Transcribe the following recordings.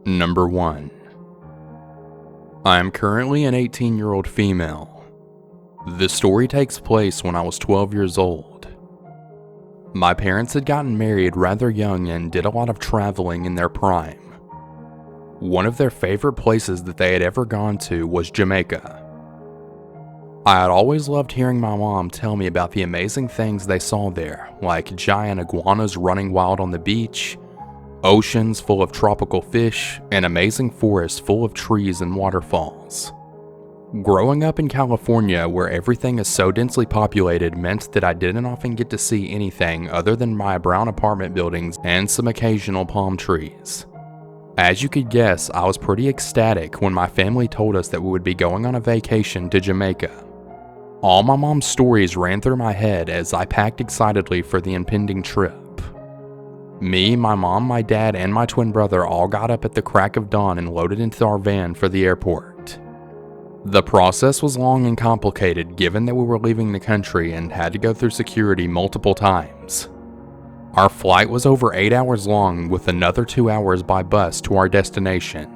Number 1. I am currently an 18-year-old female. This story takes place when I was 12 years old. My parents had gotten married rather young and did a lot of traveling in their prime. One of their favorite places that they had ever gone to was Jamaica. I had always loved hearing my mom tell me about the amazing things they saw there, like giant iguanas running wild on the beach, oceans full of tropical fish, and amazing forests full of trees and waterfalls. Growing up in California, where everything is so densely populated, meant that I didn't often get to see anything other than my brown apartment buildings and some occasional palm trees. As you could guess, I was pretty ecstatic when my family told us that we would be going on a vacation to Jamaica. All my mom's stories ran through my head as I packed excitedly for the impending trip. Me, my mom, my dad, and my twin brother all got up at the crack of dawn and loaded into our van for the airport. The process was long and complicated given that we were leaving the country and had to go through security multiple times. Our flight was over 8 hours long with another 2 hours by bus to our destination.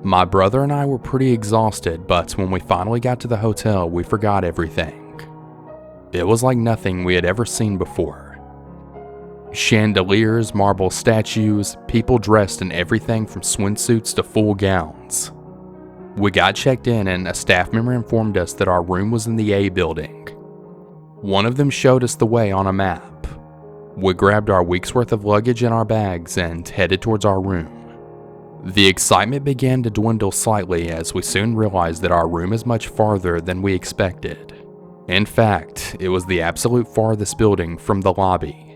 My brother and I were pretty exhausted, but when we finally got to the hotel, we forgot everything. It was like nothing we had ever seen before. Chandeliers, marble statues, people dressed in everything from swimsuits to full gowns. We got checked in and a staff member informed us that our room was in the A building. One of them showed us the way on a map. We grabbed our week's worth of luggage in our bags and headed towards our room. The excitement began to dwindle slightly as we soon realized that our room is much farther than we expected. In fact, it was the absolute farthest building from the lobby.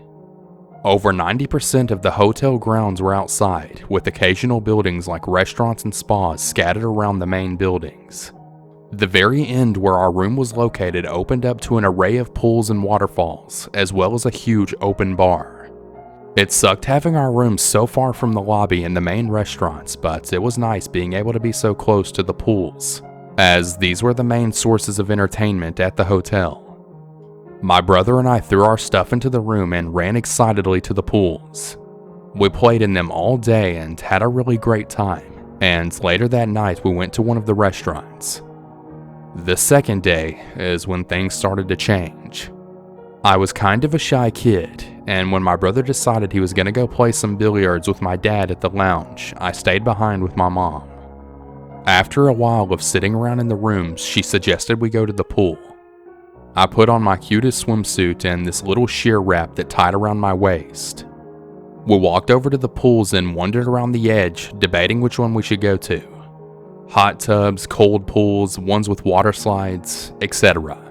Over 90% of the hotel grounds were outside, with occasional buildings like restaurants and spas scattered around the main buildings. The very end where our room was located opened up to an array of pools and waterfalls, as well as a huge open bar. It sucked having our room so far from the lobby and the main restaurants, but it was nice being able to be so close to the pools, as these were the main sources of entertainment at the hotel. My brother and I threw our stuff into the room and ran excitedly to the pools. We played in them all day and had a really great time, and later that night we went to one of the restaurants. The second day is when things started to change. I was kind of a shy kid, and when my brother decided he was going to go play some billiards with my dad at the lounge, I stayed behind with my mom. After a while of sitting around in the rooms, she suggested we go to the pool. I put on my cutest swimsuit and this little sheer wrap that tied around my waist. We walked over to the pools and wandered around the edge, debating which one we should go to. Hot tubs, cold pools, ones with water slides, etc.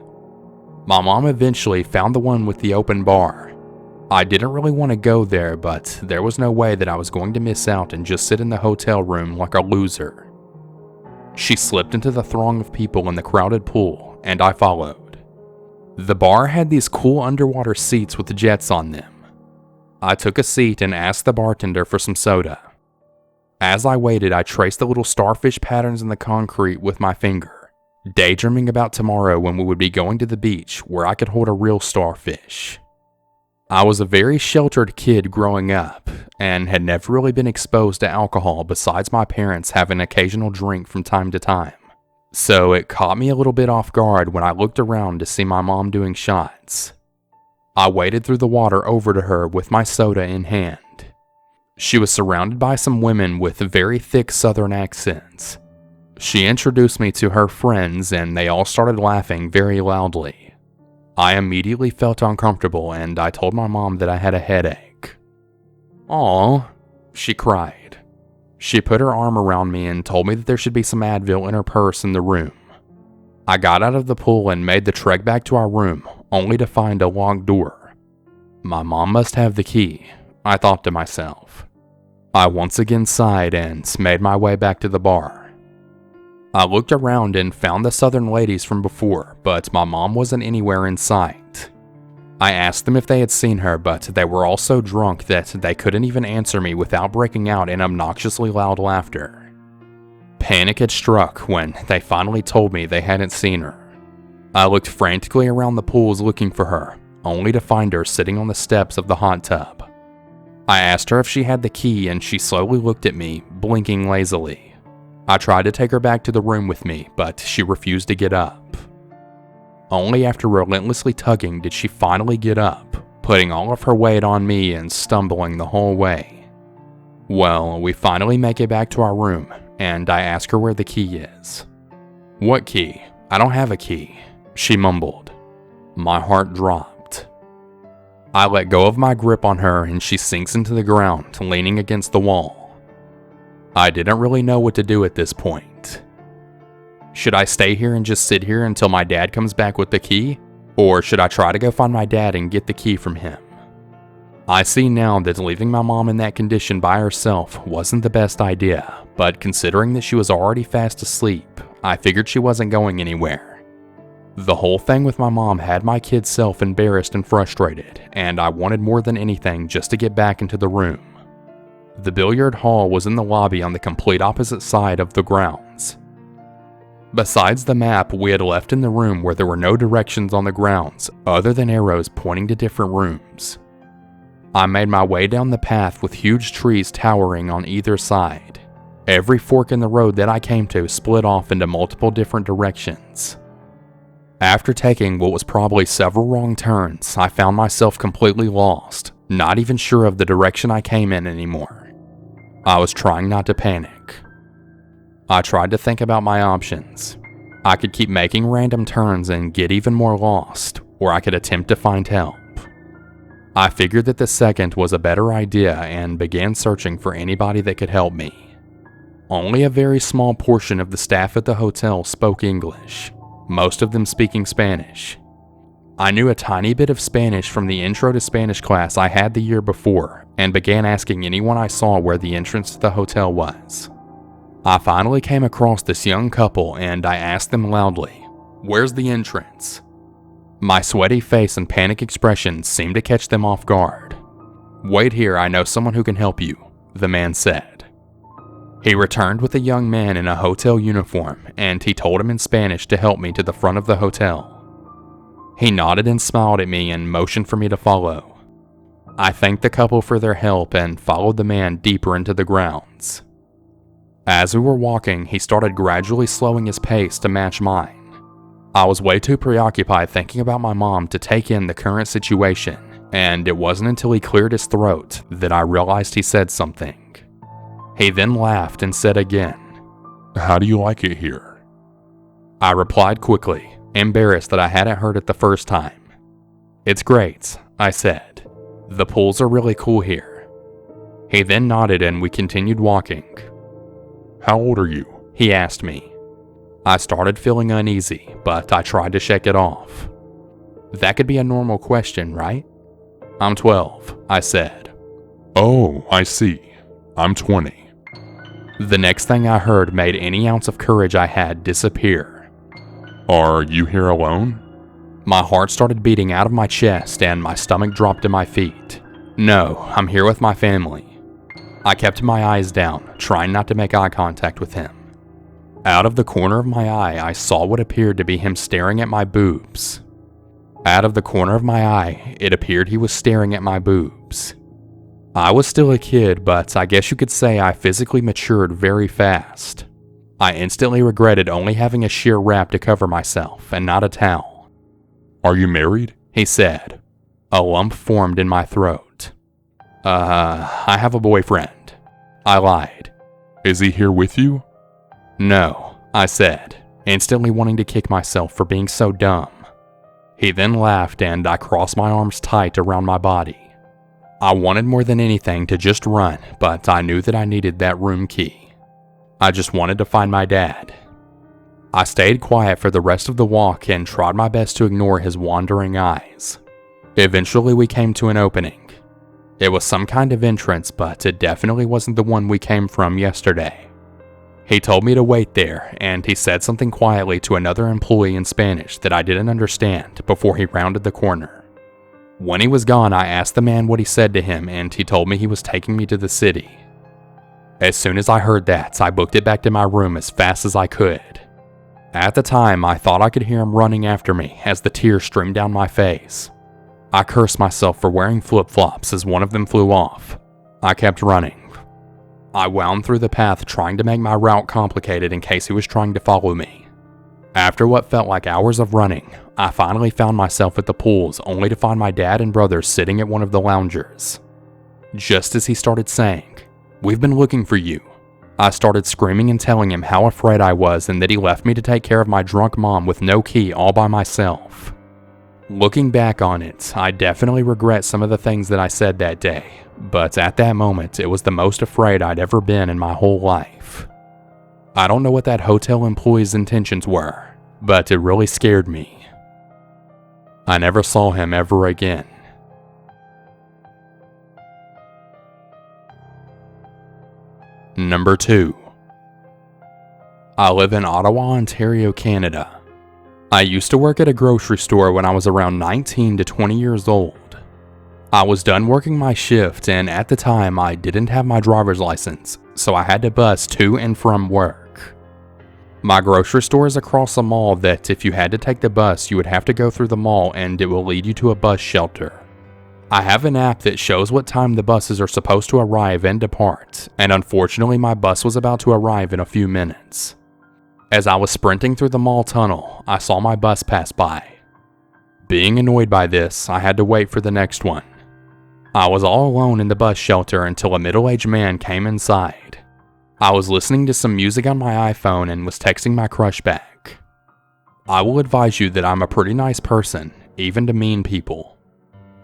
My mom eventually found the one with the open bar. I didn't really want to go there, but there was no way that I was going to miss out and just sit in the hotel room like a loser. She slipped into the throng of people in the crowded pool, and I followed. The bar had these cool underwater seats with jets on them. I took a seat and asked the bartender for some soda. As I waited, I traced the little starfish patterns in the concrete with my finger, daydreaming about tomorrow when we would be going to the beach where I could hold a real starfish. I was a very sheltered kid growing up and had never really been exposed to alcohol besides my parents having an occasional drink from time to time. So it caught me a little bit off guard when I looked around to see my mom doing shots. I waded through the water over to her with my soda in hand. She was surrounded by some women with very thick southern accents. She introduced me to her friends and they all started laughing very loudly. I immediately felt uncomfortable and I told my mom that I had a headache. "Aw," she cried. She put her arm around me and told me that there should be some Advil in her purse in the room. I got out of the pool and made the trek back to our room, only to find a locked door. My mom must have the key, I thought to myself. I once again sighed and made my way back to the bar. I looked around and found the southern ladies from before, but my mom wasn't anywhere in sight. I asked them if they had seen her, but they were all so drunk that they couldn't even answer me without breaking out in obnoxiously loud laughter. Panic had struck when they finally told me they hadn't seen her. I looked frantically around the pools looking for her, only to find her sitting on the steps of the hot tub. I asked her if she had the key and she slowly looked at me, blinking lazily. I tried to take her back to the room with me, but she refused to get up. Only after relentlessly tugging did she finally get up, putting all of her weight on me and stumbling the whole way. Well, we finally make it back to our room, and I ask her where the key is. "What key? I don't have a key," she mumbled. My heart dropped. I let go of my grip on her and she sinks into the ground, leaning against the wall. I didn't really know what to do at this point. Should I stay here and just sit here until my dad comes back with the key? Or should I try to go find my dad and get the key from him? I see now that leaving my mom in that condition by herself wasn't the best idea, but considering that she was already fast asleep, I figured she wasn't going anywhere. The whole thing with my mom had my kid self embarrassed and frustrated, and I wanted more than anything just to get back into the room. The billiard hall was in the lobby on the complete opposite side of the grounds. Besides the map we had left in the room where there were no directions on the grounds other than arrows pointing to different rooms. I made my way down the path with huge trees towering on either side. Every fork in the road that I came to split off into multiple different directions. After taking what was probably several wrong turns, I found myself completely lost, not even sure of the direction I came in anymore. I was trying not to panic. I tried to think about my options. I could keep making random turns and get even more lost, or I could attempt to find help. I figured that the second was a better idea and began searching for anybody that could help me. Only a very small portion of the staff at the hotel spoke English, most of them speaking Spanish. I knew a tiny bit of Spanish from the Intro to Spanish class I had the year before and began asking anyone I saw where the entrance to the hotel was. I finally came across this young couple and I asked them loudly, "Where's the entrance?" My sweaty face and panic expression seemed to catch them off guard. "Wait here, I know someone who can help you," the man said. He returned with a young man in a hotel uniform and he told him in Spanish to help me to the front of the hotel. He nodded and smiled at me and motioned for me to follow. I thanked the couple for their help and followed the man deeper into the grounds. As we were walking, he started gradually slowing his pace to match mine. I was way too preoccupied thinking about my mom to take in the current situation, and it wasn't until he cleared his throat that I realized he said something. He then laughed and said again, "How do you like it here?" I replied quickly, embarrassed that I hadn't heard it the first time. "It's great," I said. "The pools are really cool here." He then nodded and we continued walking. "How old are you?" he asked me. I started feeling uneasy, but I tried to shake it off. That could be a normal question, right? "I'm 12, I said. "Oh, I see. I'm 20. The next thing I heard made any ounce of courage I had disappear. "Are you here alone?" My heart started beating out of my chest and my stomach dropped to my feet. "No, I'm here with my family." I kept my eyes down, trying not to make eye contact with him. Out of the corner of my eye, I saw what appeared to be him staring at my boobs. Out of the corner of my eye, it appeared he was staring at my boobs. I was still a kid, but I guess you could say I physically matured very fast. I instantly regretted only having a sheer wrap to cover myself, and not a towel. "Are you married?" he said. A lump formed in my throat. I have a boyfriend," I lied. "Is he here with you?" "No," I said, instantly wanting to kick myself for being so dumb. He then laughed and I crossed my arms tight around my body. I wanted more than anything to just run, but I knew that I needed that room key. I just wanted to find my dad. I stayed quiet for the rest of the walk and tried my best to ignore his wandering eyes. Eventually we came to an opening. It was some kind of entrance, but it definitely wasn't the one we came from yesterday. He told me to wait there, and he said something quietly to another employee in Spanish that I didn't understand before he rounded the corner. When he was gone, I asked the man what he said to him, and he told me he was taking me to the city. As soon as I heard that, I booked it back to my room as fast as I could. At the time, I thought I could hear him running after me as the tears streamed down my face. I cursed myself for wearing flip-flops as one of them flew off. I kept running. I wound through the path trying to make my route complicated in case he was trying to follow me. After what felt like hours of running, I finally found myself at the pools only to find my dad and brother sitting at one of the loungers. Just as he started saying, "We've been looking for you," I started screaming and telling him how afraid I was and that he left me to take care of my drunk mom with no key all by myself. Looking back on it, I definitely regret some of the things that I said that day, but at that moment, it was the most afraid I'd ever been in my whole life. I don't know what that hotel employee's intentions were, but it really scared me. I never saw him ever again. Number 2. I live in Ottawa, Ontario, Canada. I used to work at a grocery store when I was around 19 to 20 years old. I was done working my shift, and at the time I didn't have my driver's license, so I had to bus to and from work. My grocery store is across a mall that if you had to take the bus, you would have to go through the mall and it will lead you to a bus shelter. I have an app that shows what time the buses are supposed to arrive and depart, and unfortunately my bus was about to arrive in a few minutes. As I was sprinting through the mall tunnel, I saw my bus pass by. Being annoyed by this, I had to wait for the next one. I was all alone in the bus shelter until a middle-aged man came inside. I was listening to some music on my iPhone and was texting my crush back. I will advise you that I'm a pretty nice person, even to mean people.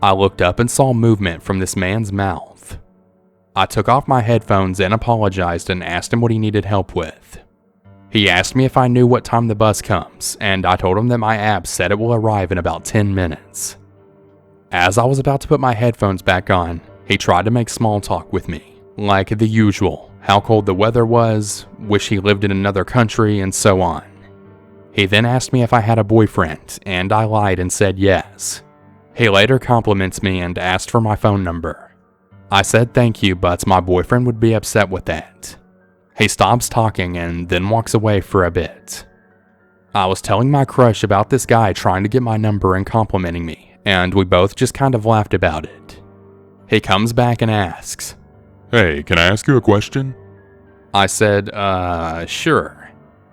I looked up and saw movement from this man's mouth. I took off my headphones and apologized and asked him what he needed help with. He asked me if I knew what time the bus comes, and I told him that my app said it will arrive in about 10 minutes. As I was about to put my headphones back on, he tried to make small talk with me, like the usual, how cold the weather was, wish he lived in another country, and so on. He then asked me if I had a boyfriend, and I lied and said yes. He later compliments me and asked for my phone number. I said thank you, but my boyfriend would be upset with that. He stops talking and then walks away for a bit. I was telling my crush about this guy trying to get my number and complimenting me, and we both just kind of laughed about it. He comes back and asks, "Hey, can I ask you a question?" I said, sure.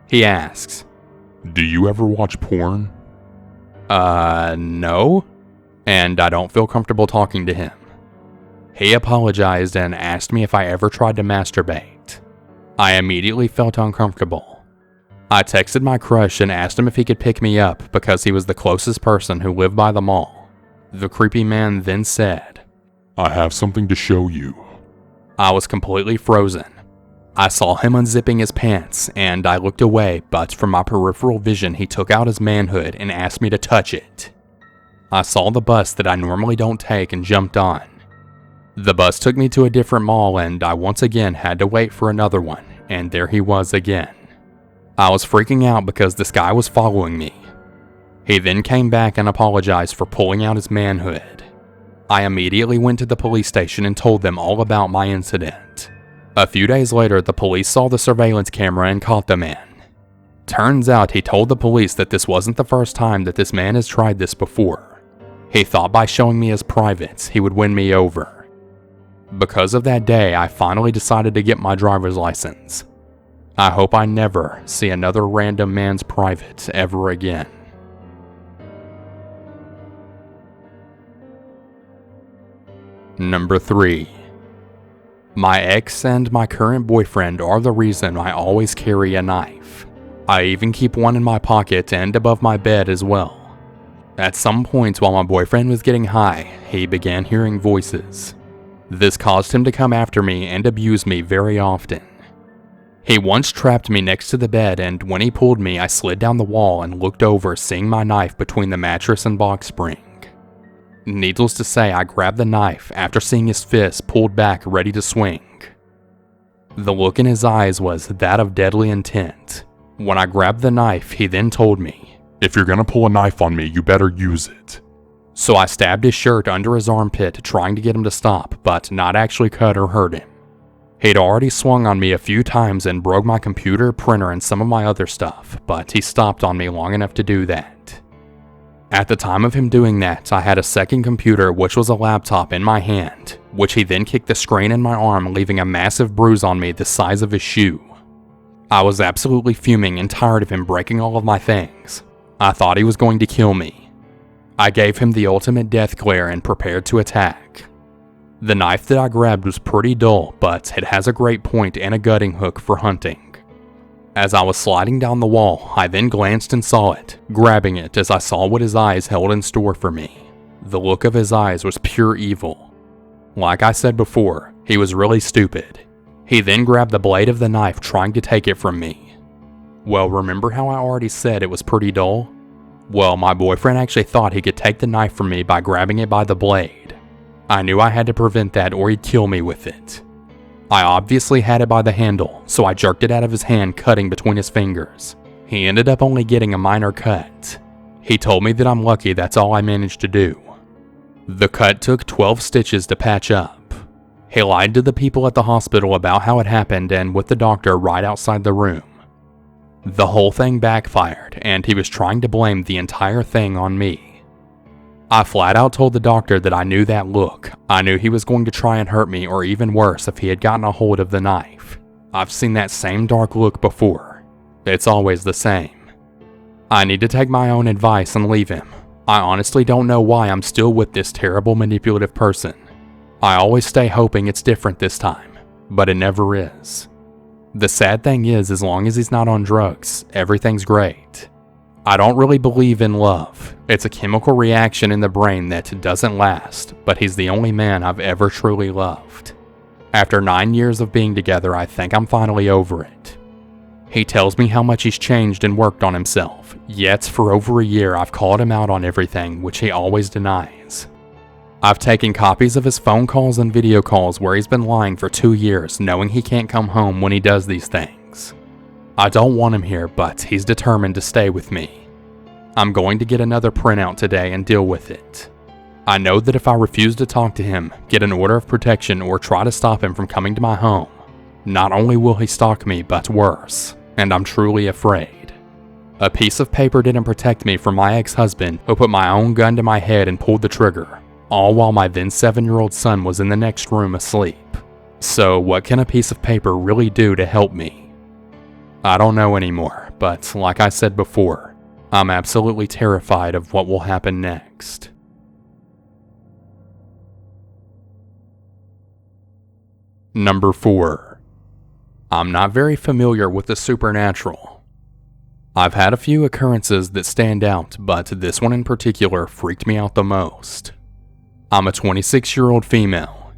He asks, "Do you ever watch porn?" No. And I don't feel comfortable talking to him. He apologized and asked me if I ever tried to masturbate. I immediately felt uncomfortable. I texted my crush and asked him if he could pick me up because he was the closest person who lived by the mall. The creepy man then said, "I have something to show you." I was completely frozen. I saw him unzipping his pants and I looked away, but from my peripheral vision he took out his manhood and asked me to touch it. I saw the bus that I normally don't take and jumped on. The bus took me to a different mall and I once again had to wait for another one, and there he was again. I was freaking out because this guy was following me. He then came back and apologized for pulling out his manhood. I immediately went to the police station and told them all about my incident. A few days later, the police saw the surveillance camera and caught the man. Turns out he told the police that this wasn't the first time that this man has tried this before. He thought by showing me his privates, he would win me over. Because of that day, I finally decided to get my driver's license. I hope I never see another random man's private ever again. Number 3. My ex and my current boyfriend are the reason I always carry a knife. I even keep one in my pocket and above my bed as well. At some point while my boyfriend was getting high, he began hearing voices. This caused him to come after me and abuse me very often. He once trapped me next to the bed, and when he pulled me, I slid down the wall and looked over, seeing my knife between the mattress and box spring. Needless to say, I grabbed the knife after seeing his fist pulled back ready to swing. The look in his eyes was that of deadly intent. When I grabbed the knife, he then told me, "If you're gonna pull a knife on me, you better use it." So I stabbed his shirt under his armpit, trying to get him to stop, but not actually cut or hurt him. He'd already swung on me a few times and broke my computer, printer, and some of my other stuff, but he stopped on me long enough to do that. At the time of him doing that, I had a second computer, which was a laptop, in my hand, which he then kicked the screen in my arm, leaving a massive bruise on me the size of his shoe. I was absolutely fuming and tired of him breaking all of my things. I thought he was going to kill me. I gave him the ultimate death glare and prepared to attack. The knife that I grabbed was pretty dull, but it has a great point and a gutting hook for hunting. As I was sliding down the wall, I then glanced and saw it, grabbing it as I saw what his eyes held in store for me. The look of his eyes was pure evil. Like I said before, he was really stupid. He then grabbed the blade of the knife, trying to take it from me. Well, remember how I already said it was pretty dull? Well, my boyfriend actually thought he could take the knife from me by grabbing it by the blade. I knew I had to prevent that or he'd kill me with it. I obviously had it by the handle, so I jerked it out of his hand, cutting between his fingers. He ended up only getting a minor cut. He told me that I'm lucky that's all I managed to do. The cut took 12 stitches to patch up. He lied to the people at the hospital about how it happened and with the doctor right outside the room. The whole thing backfired, and he was trying to blame the entire thing on me. I flat out told the doctor that I knew that look. I knew he was going to try and hurt me, or even worse if he had gotten a hold of the knife. I've seen that same dark look before. It's always the same. I need to take my own advice and leave him. I honestly don't know why I'm still with this terrible manipulative person. I always stay hoping it's different this time, but it never is. The sad thing is, as long as he's not on drugs, everything's great. I don't really believe in love. It's a chemical reaction in the brain that doesn't last, but he's the only man I've ever truly loved. After 9 years of being together, I think I'm finally over it. He tells me how much he's changed and worked on himself, yet for over a year I've called him out on everything, which he always denies. I've taken copies of his phone calls and video calls where he's been lying for 2 years, knowing he can't come home when he does these things. I don't want him here, but he's determined to stay with me. I'm going to get another printout today and deal with it. I know that if I refuse to talk to him, get an order of protection, or try to stop him from coming to my home, not only will he stalk me, but worse, and I'm truly afraid. A piece of paper didn't protect me from my ex-husband, who put my own gun to my head and pulled the trigger, all while my then 7-year-old son was in the next room asleep. So what can a piece of paper really do to help me? I don't know anymore, but like I said before, I'm absolutely terrified of what will happen next. Number 4. I'm not very familiar with the supernatural. I've had a few occurrences that stand out, but this one in particular freaked me out the most. I'm a 26-year-old female.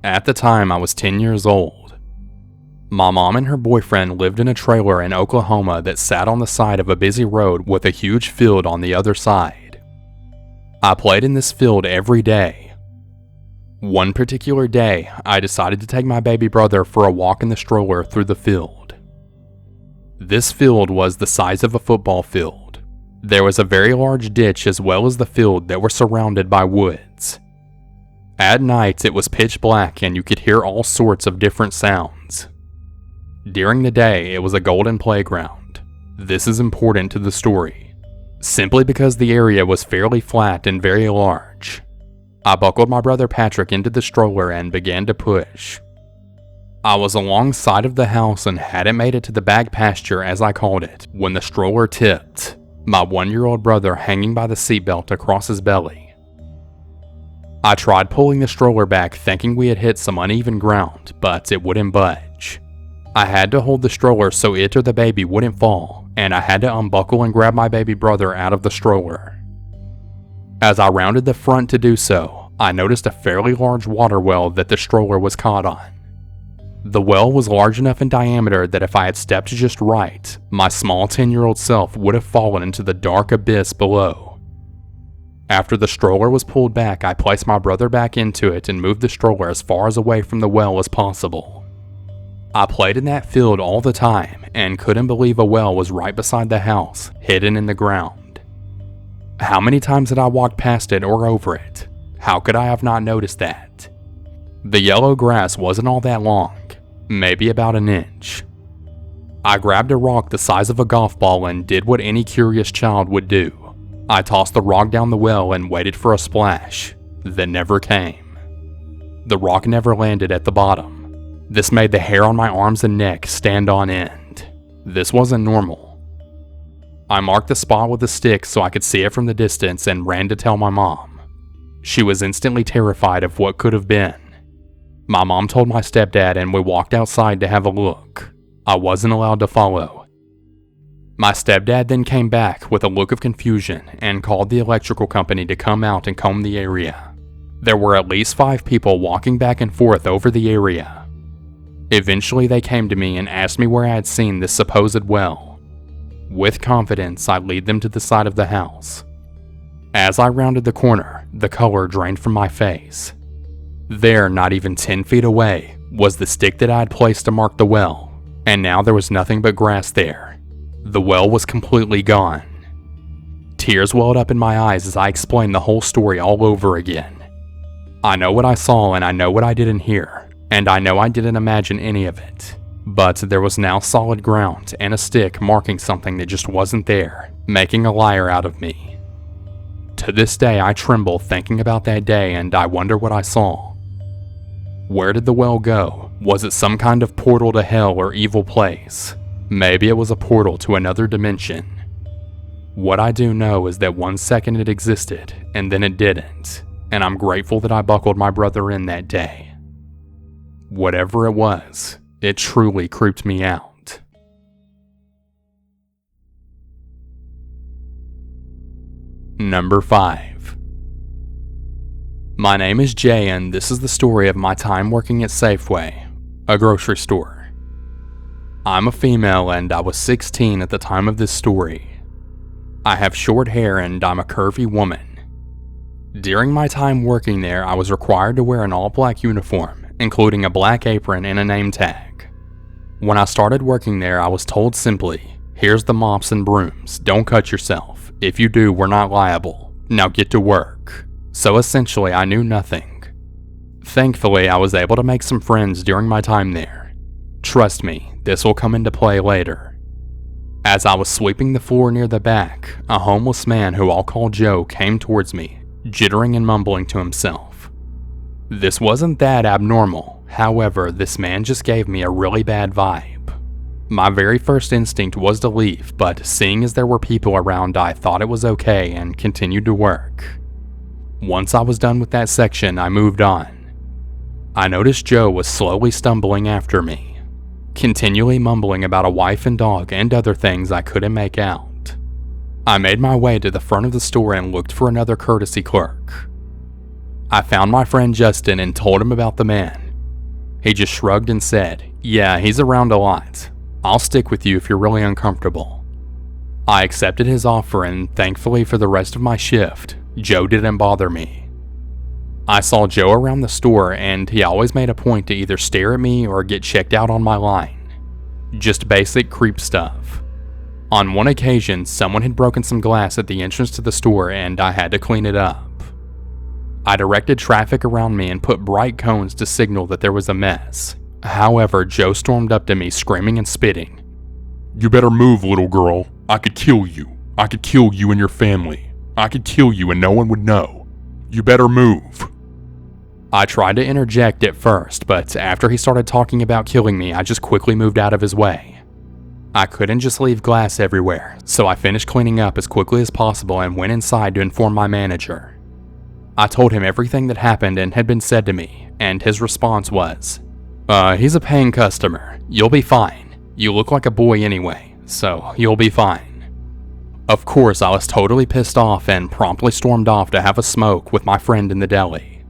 At the time, I was 10 years old. My mom and her boyfriend lived in a trailer in Oklahoma that sat on the side of a busy road with a huge field on the other side. I played in this field every day. One particular day, I decided to take my baby brother for a walk in the stroller through the field. This field was the size of a football field. There was a very large ditch as well as the field that were surrounded by woods. At night, it was pitch black and you could hear all sorts of different sounds. During the day, it was a golden playground. This is important to the story, simply because the area was fairly flat and very large. I buckled my brother Patrick into the stroller and began to push. I was alongside of the house and hadn't made it to the back pasture, as I called it, when the stroller tipped, my 1-year-old brother hanging by the seatbelt across his belly. I tried pulling the stroller back, thinking we had hit some uneven ground, but it wouldn't budge. I had to hold the stroller so it or the baby wouldn't fall, and I had to unbuckle and grab my baby brother out of the stroller. As I rounded the front to do so, I noticed a fairly large water well that the stroller was caught on. The well was large enough in diameter that if I had stepped just right, my small 10-year-old self would have fallen into the dark abyss below. After the stroller was pulled back, I placed my brother back into it and moved the stroller as far away from the well as possible. I played in that field all the time and couldn't believe a well was right beside the house, hidden in the ground. How many times had I walked past it or over it? How could I have not noticed that? The yellow grass wasn't all that long, maybe about an inch. I grabbed a rock the size of a golf ball and did what any curious child would do. I tossed the rock down the well and waited for a splash that never came. The rock never landed at the bottom. This made the hair on my arms and neck stand on end. This wasn't normal. I marked the spot with a stick so I could see it from the distance and ran to tell my mom. She was instantly terrified of what could have been. My mom told my stepdad and we walked outside to have a look. I wasn't allowed to follow. My stepdad then came back with a look of confusion and called the electrical company to come out and comb the area. There were at least 5 people walking back and forth over the area. Eventually they came to me and asked me where I had seen this supposed well. With confidence, I lead them to the side of the house. As I rounded the corner, the color drained from my face. There, not even 10 feet away, was the stick that I had placed to mark the well, and now there was nothing but grass there. The well was completely gone. Tears welled up in my eyes as I explained the whole story all over again. I know what I saw and I know what I didn't hear, and I know I didn't imagine any of it. But there was now solid ground and a stick marking something that just wasn't there, making a liar out of me. To this day, I tremble thinking about that day and I wonder what I saw. Where did the well go? Was it some kind of portal to hell or evil place? Maybe it was a portal to another dimension. What I do know is that 1 second it existed and then it didn't, and I'm grateful that I buckled my brother in that day. Whatever it was, it truly creeped me out. Number 5. My name is Jay and this is the story of my time working at Safeway, a grocery store. I'm a female and I was 16 at the time of this story. I have short hair and I'm a curvy woman. During my time working there, I was required to wear an all-black uniform, including a black apron and a name tag. When I started working there, I was told simply, "Here's the mops and brooms, don't cut yourself. If you do, we're not liable. Now get to work." So essentially, I knew nothing. Thankfully, I was able to make some friends during my time there. Trust me, this will come into play later. As I was sweeping the floor near the back, a homeless man who I'll call Joe came towards me, jittering and mumbling to himself. This wasn't that abnormal, however, this man just gave me a really bad vibe. My very first instinct was to leave, but seeing as there were people around, I thought it was okay and continued to work. Once I was done with that section, I moved on. I noticed Joe was slowly stumbling after me, continually mumbling about a wife and dog and other things I couldn't make out. I made my way to the front of the store and looked for another courtesy clerk. I found my friend Justin and told him about the man. He just shrugged and said, "Yeah, he's around a lot. I'll stick with you if you're really uncomfortable." I accepted his offer and thankfully for the rest of my shift, Joe didn't bother me. I saw Joe around the store and he always made a point to either stare at me or get checked out on my line. Just basic creep stuff. On one occasion, someone had broken some glass at the entrance to the store and I had to clean it up. I directed traffic around me and put bright cones to signal that there was a mess. However, Joe stormed up to me screaming and spitting. You better move, little girl. I could kill you. I could kill you and your family. I could kill you and no one would know. You better move. I tried to interject at first, but after he started talking about killing me, I just quickly moved out of his way. I couldn't just leave glass everywhere, so I finished cleaning up as quickly as possible and went inside to inform my manager. I told him everything that happened and had been said to me, and his response was, he's a paying customer. You'll be fine. You look like a boy anyway, so you'll be fine." Of course, I was totally pissed off and promptly stormed off to have a smoke with my friend in the deli.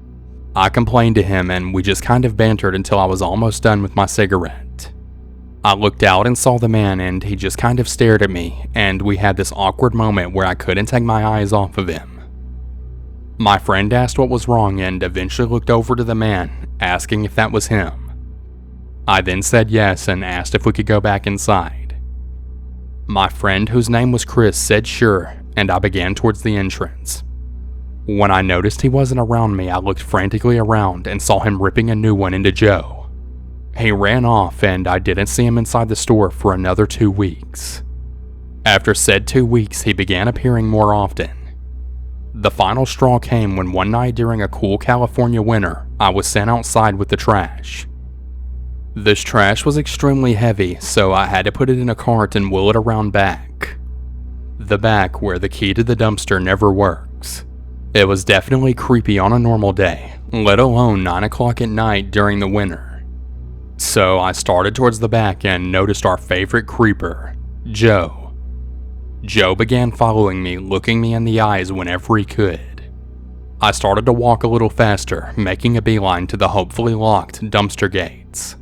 I complained to him and we just kind of bantered until I was almost done with my cigarette. I looked out and saw the man and he just kind of stared at me, and we had this awkward moment where I couldn't take my eyes off of him. My friend asked what was wrong and eventually looked over to the man, asking if that was him. I then said yes and asked if we could go back inside. My friend, whose name was Chris, said sure, and I began towards the entrance. When I noticed he wasn't around me, I looked frantically around and saw him ripping a new one into Joe. He ran off and I didn't see him inside the store for another 2 weeks. After said 2 weeks, he began appearing more often. The final straw came when one night during a cool California winter, I was sent outside with the trash. This trash was extremely heavy, so I had to put it in a cart and wheel it around back. The back where the key to the dumpster never works. It was definitely creepy on a normal day, let alone 9 o'clock at night during the winter. So I started towards the back and noticed our favorite creeper, Joe. Joe began following me, looking me in the eyes whenever he could. I started to walk a little faster, making a beeline to the hopefully locked dumpster gates.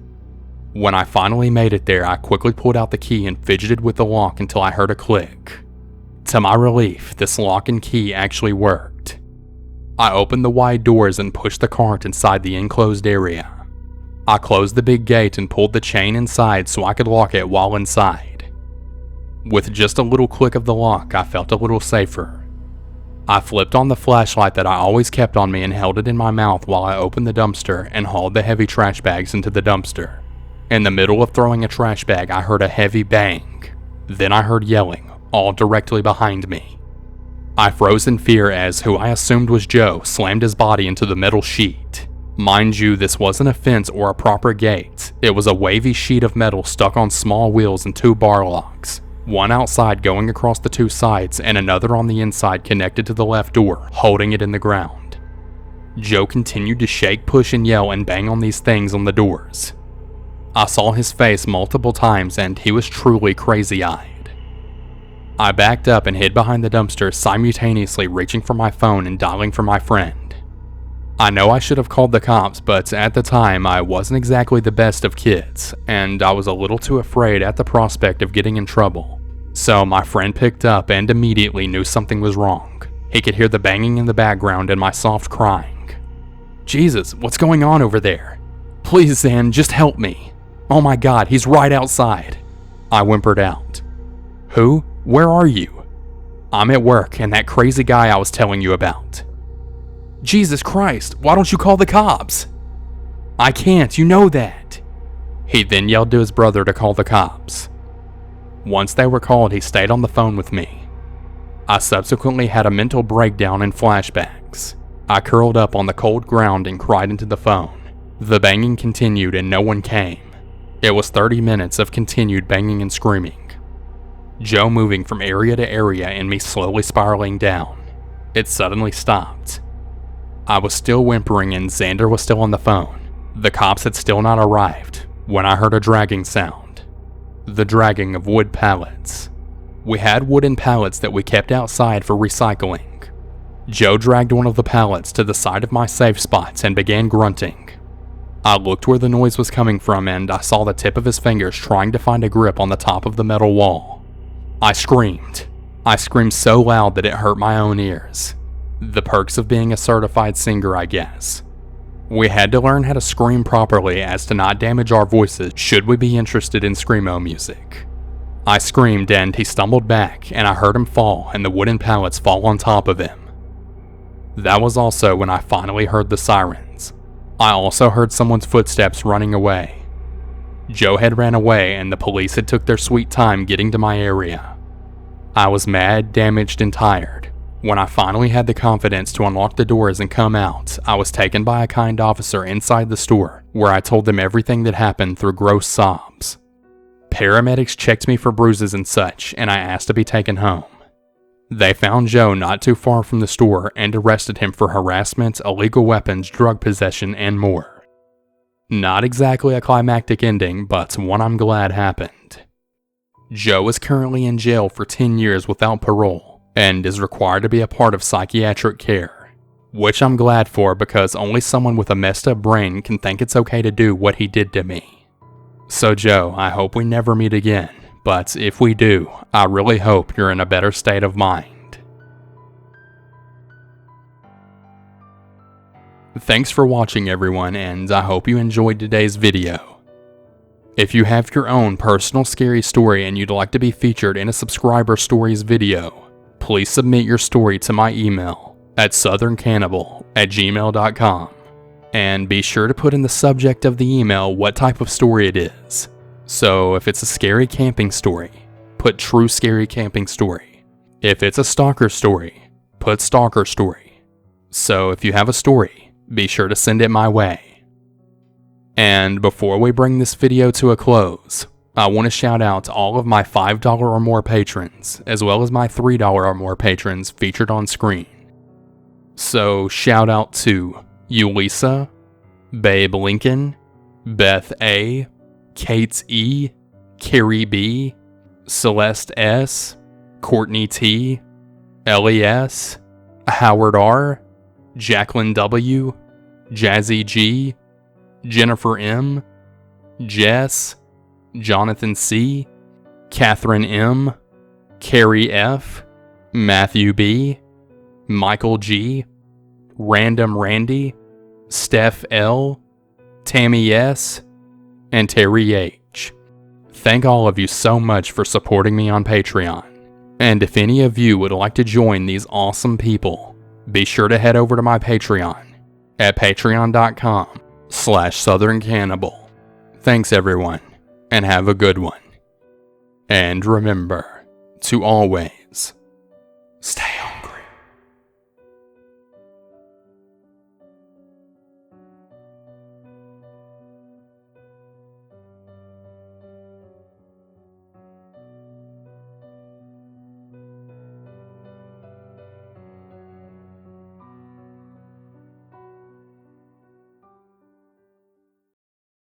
When I finally made it there, I quickly pulled out the key and fidgeted with the lock until I heard a click. To my relief, this lock and key actually worked. I opened the wide doors and pushed the cart inside the enclosed area. I closed the big gate and pulled the chain inside so I could lock it while inside. With just a little click of the lock, I felt a little safer. I flipped on the flashlight that I always kept on me and held it in my mouth while I opened the dumpster and hauled the heavy trash bags into the dumpster. In the middle of throwing a trash bag, I heard a heavy bang. Then I heard yelling, all directly behind me. I froze in fear as who I assumed was Joe slammed his body into the metal sheet. Mind you, this wasn't a fence or a proper gate. It was a wavy sheet of metal stuck on small wheels and 2 bar locks. One outside going across the 2 sides and another on the inside connected to the left door, holding it in the ground. Joe continued to shake, push, and yell and bang on these things on the doors. I saw his face multiple times and he was truly crazy-eyed. I backed up and hid behind the dumpster, simultaneously reaching for my phone and dialing for my friend. I know I should have called the cops, but at the time I wasn't exactly the best of kids, and I was a little too afraid at the prospect of getting in trouble. So my friend picked up and immediately knew something was wrong. He could hear the banging in the background and my soft crying. "Jesus, what's going on over there? Please, Zan, just help me. Oh my God, he's right outside," I whimpered out. "Who? Where are you?" "I'm at work, and that crazy guy I was telling you about." "Jesus Christ, why don't you call the cops?" "I can't, you know that." He then yelled to his brother to call the cops. Once they were called, he stayed on the phone with me. I subsequently had a mental breakdown and flashbacks. I curled up on the cold ground and cried into the phone. The banging continued and no one came. It was 30 minutes of continued banging and screaming. Joe moving from area to area and me slowly spiraling down. It suddenly stopped. I was still whimpering and Xander was still on the phone. The cops had still not arrived when I heard a dragging sound. The dragging of wood pallets. We had wooden pallets that we kept outside for recycling. Joe dragged one of the pallets to the side of my safe spots and began grunting. I looked where the noise was coming from and I saw the tip of his fingers trying to find a grip on the top of the metal wall. I screamed. I screamed so loud that it hurt my own ears. The perks of being a certified singer, I guess. We had to learn how to scream properly as to not damage our voices should we be interested in screamo music. I screamed and he stumbled back and I heard him fall and the wooden pallets fall on top of him. That was also when I finally heard the sirens. I also heard someone's footsteps running away. Joe had ran away and the police had took their sweet time getting to my area. I was mad, damaged, and tired. When I finally had the confidence to unlock the doors and come out, I was taken by a kind officer inside the store where I told them everything that happened through gross sobs. Paramedics checked me for bruises and such, and I asked to be taken home. They found Joe not too far from the store and arrested him for harassment, illegal weapons, drug possession, and more. Not exactly a climactic ending, but one I'm glad happened. Joe is currently in jail for 10 years without parole and is required to be a part of psychiatric care, which I'm glad for because only someone with a messed up brain can think it's okay to do what he did to me. So Joe, I hope we never meet again. But if we do, I really hope you're in a better state of mind. Thanks for watching everyone, and I hope you enjoyed today's video. If you have your own personal scary story and you'd like to be featured in a subscriber stories video, please submit your story to my email at southerncannibal@gmail.com. And be sure to put in the subject of the email what type of story it is. So if it's a scary camping story, put true scary camping story. If it's a stalker story, put stalker story. So if you have a story, be sure to send it my way. And before we bring this video to a close, I want to shout out to all of my $5 or more patrons, as well as my $3 or more patrons featured on screen. So shout out to Ulisa, Babe Lincoln, Beth A, Kate E, Carrie B, Celeste S, Courtney T, Ellie S, Howard R, Jacqueline W, Jazzy G, Jennifer M, Jess, Jonathan C, Catherine M, Carrie F, Matthew B, Michael G, Random Randy, Steph L, Tammy S, and Terry H. Thank all of you so much for supporting me on Patreon. And if any of you would like to join these awesome people, be sure to head over to my Patreon at patreon.com/southerncannibal. Thanks everyone, and have a good one. And remember to always